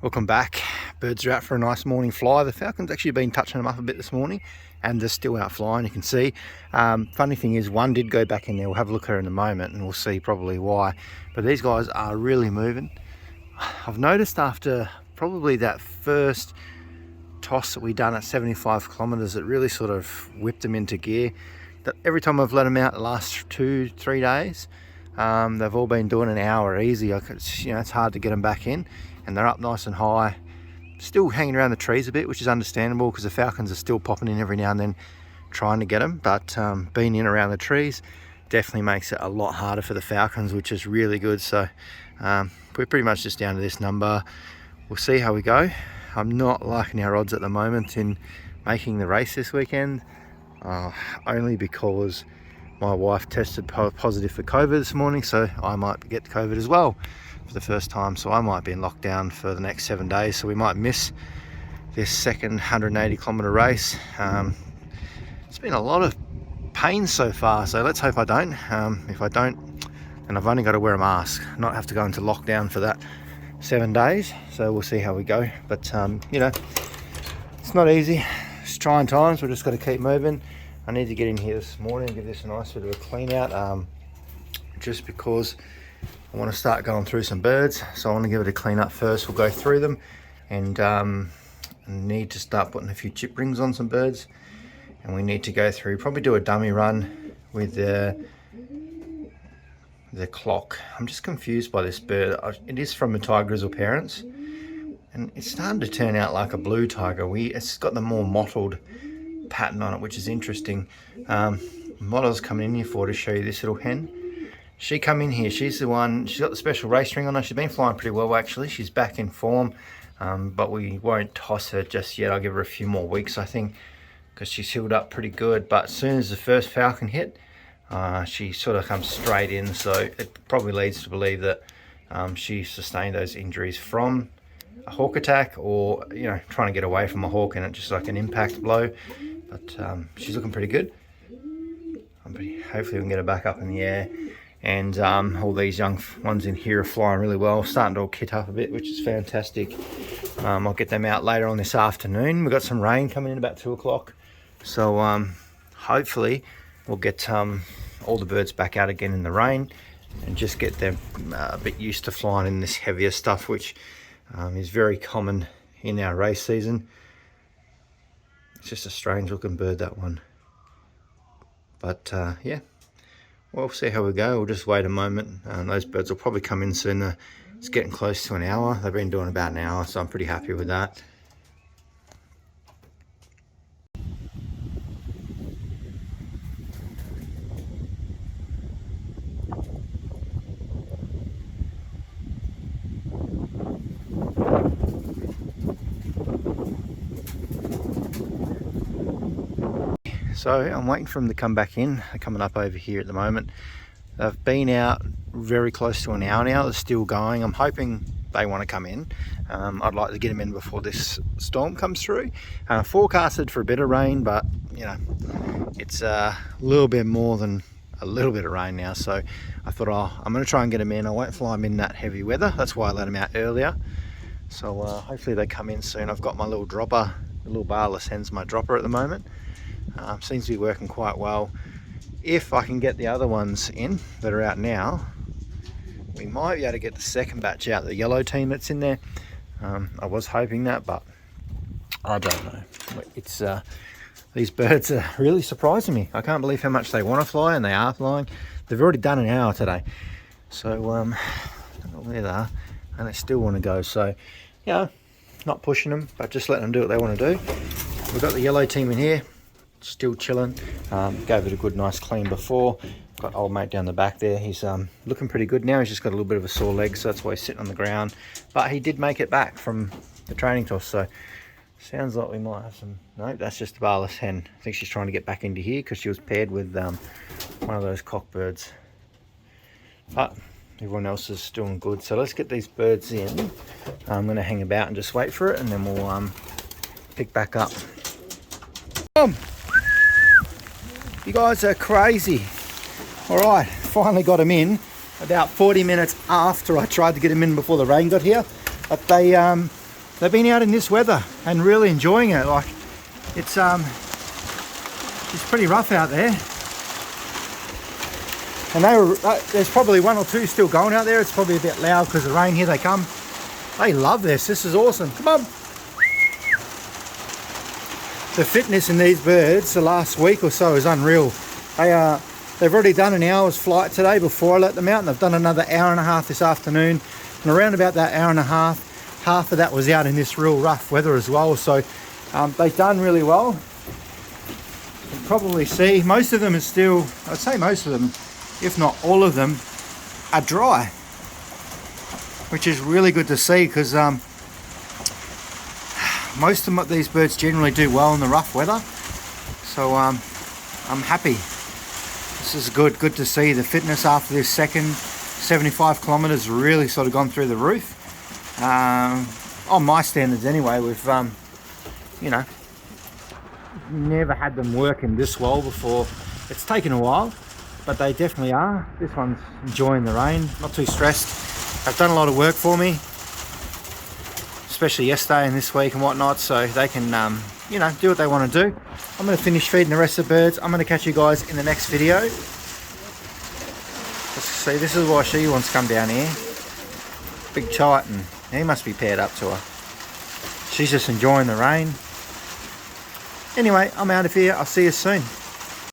Welcome back. Birds are out for a nice morning fly. The falcon's actually been touching them up a bit this morning and they're still out flying, you can see. Funny thing is, one did go back in there. We'll have a look at her in a moment and we'll see probably why. But these guys are really moving. I've noticed after probably that first toss that we done at 75 kilometers, it really sort of whipped them into gear. That every time I've let them out the last 2-3 days, they've all been doing an hour easy. It's hard to get them back in, and they're up nice and high, still hanging around the trees a bit, which is understandable because the falcons are still popping in every now and then trying to get them. But being in around the trees definitely makes it a lot harder for the falcons, which is really good. So we're pretty much just down to this number. We'll see how we go. I'm not liking our odds at the moment in making the race this weekend, only because my wife tested positive for COVID this morning, so I might get COVID as well for the first time. So I might be in lockdown for the next 7 days, so we might miss this second 180 kilometer race. It's been a lot of pain so far, so let's hope I don't. If I don't, and I've only got to wear a mask, not have to go into lockdown for that 7 days. So we'll see how we go. But it's not easy. It's trying times. We've just got to keep moving. I need to get in here this morning and give this a nice bit of a clean out, just because I want to start going through some birds. So I want to give it a clean up first. We'll go through them, and need to start putting a few chip rings on some birds, and we need to go through, probably do a dummy run with the clock. I'm just confused by this bird. It is from the tiger grizzle parents, and it's starting to turn out like a blue tiger. It's got the more mottled pattern on it, which is interesting. Model's coming in here to show you this little hen. She come in here, she's the one, she's got the special race ring on her. She's been flying pretty well actually. She's back in form, but we won't toss her just yet. I'll give her a few more weeks, I think, because she's healed up pretty good. But as soon as the first falcon hit, she sort of comes straight in, so it probably leads to believe that she sustained those injuries from a hawk attack, or trying to get away from a hawk, and it just like an impact blow. But she's looking pretty good. Hopefully we can get her back up in the air. And all these young ones in here are flying really well, starting to all kit up a bit, which is fantastic. I'll get them out later on this afternoon. We've got some rain coming in about 2 o'clock, so hopefully we'll get all the birds back out again in the rain and just get them a bit used to flying in this heavier stuff, which is very common in our race season. It's just a strange looking bird, that one. But yeah, we'll see how we go. We'll just wait a moment. Those birds will probably come in soon. It's getting close to an hour. They've been doing about an hour, so I'm pretty happy with that. So I'm waiting for them to come back in. They're coming up over here at the moment. They've been out very close to an hour now. They're still going. I'm hoping they want to come in. I'd like to get them in before this storm comes through. Forecasted for a bit of rain, but it's a little bit more than a little bit of rain now. So I thought, I'm going to try and get them in. I won't fly them in that heavy weather. That's why I let them out earlier. So hopefully they come in soon. I've got my little dropper, the little barless hen's my dropper at the moment. Seems to be working quite well. If I can get the other ones in that are out now, we might be able to get the second batch out, the yellow team that's in there. I was hoping that, but I don't know. It's these birds are really surprising me. I can't believe how much they want to fly, and they are flying. They've already done an hour today, so I don't know where they are, and they still want to go. So not pushing them, but just letting them do what they want to do. We've got the yellow team in here, still chilling. Gave it a good nice clean before. Got old mate down the back there. He's looking pretty good now. He's just got a little bit of a sore leg, so that's why he's sitting on the ground, but he did make it back from the training toss. So sounds like we might have some. No, that's just the barless hen. I think she's trying to get back into here because she was paired with one of those cockbirds, but everyone else is doing good. So let's get these birds in. I'm going to hang about and just wait for it, and then we'll pick back up. You guys are crazy. All right, finally got them in about 40 minutes after I tried to get them in before the rain got here. But they they've been out in this weather and really enjoying it. Like, it's pretty rough out there. And there's probably one or two still going out there. It's probably a bit loud because of the rain. Here they come. They love this. This is awesome. Come on. The fitness in these birds the last week or so is unreal. They've already done an hour's flight today before I let them out, and they've done another hour and a half this afternoon. And around about that hour and a half of that was out in this real rough weather as well. So they've done really well. You can probably see most of them are still, I'd say most of them, if not all of them, are dry, which is really good to see, because most of these birds generally do well in the rough weather. So I'm happy. This is good to see. The fitness after this second 75 kilometers really sort of gone through the roof, on my standards anyway. We've you know, never had them working this well before. It's taken a while, but they definitely are. This one's enjoying the rain, not too stressed. They've done a lot of work for me, especially yesterday and this week and whatnot, so they can you know, do what they want to do. I'm going to finish feeding the rest of the birds. I'm going to catch you guys in the next video. Let's see, this is why she wants to come down here. Big Titan, he must be paired up to her. She's just enjoying the rain. Anyway, I'm out of here. I'll see you soon.